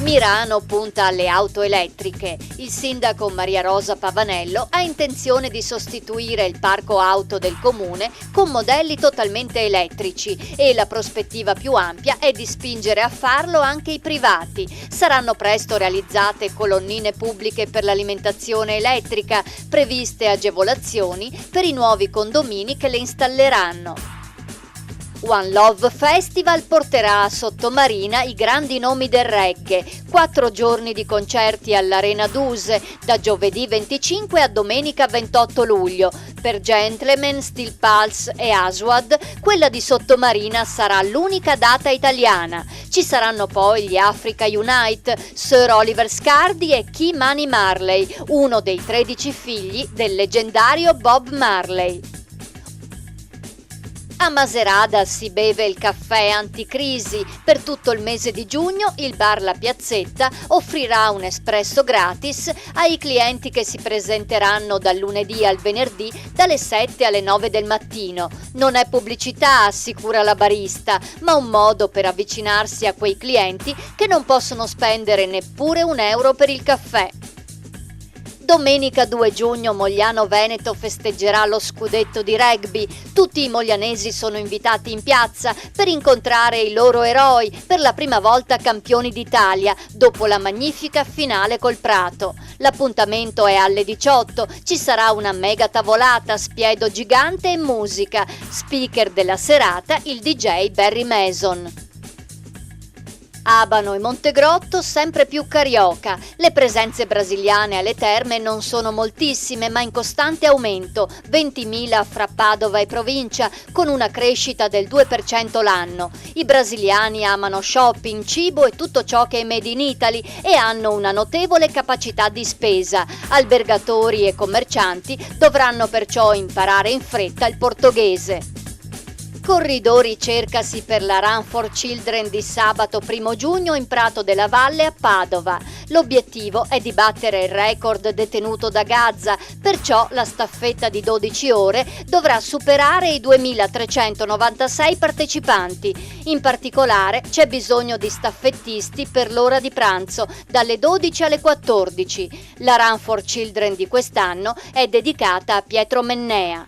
Mirano punta alle auto elettriche. Il sindaco Maria Rosa Pavanello ha intenzione di sostituire il parco auto del comune con modelli totalmente elettrici e la prospettiva più ampia è di spingere a farlo anche i privati. Saranno presto realizzate colonnine pubbliche per l'alimentazione elettrica, previste agevolazioni per i nuovi condomini che le installeranno. One Love Festival porterà a Sottomarina i grandi nomi del reggae, 4 giorni di concerti all'Arena Duse, da giovedì 25 a domenica 28 luglio. Per Gentleman, Steel Pulse e Aswad, quella di Sottomarina sarà l'unica data italiana. Ci saranno poi gli Africa Unite, Sir Oliver Scardi e Key Money Marley, uno dei 13 figli del leggendario Bob Marley. A Macerata si beve il caffè anticrisi. Per tutto il mese di giugno il bar La Piazzetta offrirà un espresso gratis ai clienti che si presenteranno dal lunedì al venerdì dalle 7 alle 9 del mattino. Non è pubblicità, assicura la barista, ma un modo per avvicinarsi a quei clienti che non possono spendere neppure €1 per il caffè. Domenica 2 giugno Mogliano Veneto festeggerà lo scudetto di rugby. Tutti i moglianesi sono invitati in piazza per incontrare i loro eroi, per la prima volta campioni d'Italia, dopo la magnifica finale col Prato. L'appuntamento è alle 18, ci sarà una mega tavolata, spiedo gigante e musica. Speaker della serata il DJ Barry Mason. Abano e Montegrotto sempre più carioca. Le presenze brasiliane alle terme non sono moltissime, ma in costante aumento, 20.000 fra Padova e provincia, con una crescita del 2% l'anno. I brasiliani amano shopping, cibo e tutto ciò che è made in Italy e hanno una notevole capacità di spesa. Albergatori e commercianti dovranno perciò imparare in fretta il portoghese. Corridori cercasi per la Run for Children di sabato 1 giugno in Prato della Valle a Padova. L'obiettivo è di battere il record detenuto da Gazza, perciò la staffetta di 12 ore dovrà superare i 2.396 partecipanti. In particolare c'è bisogno di staffettisti per l'ora di pranzo, dalle 12 alle 14. La Run for Children di quest'anno è dedicata a Pietro Mennea.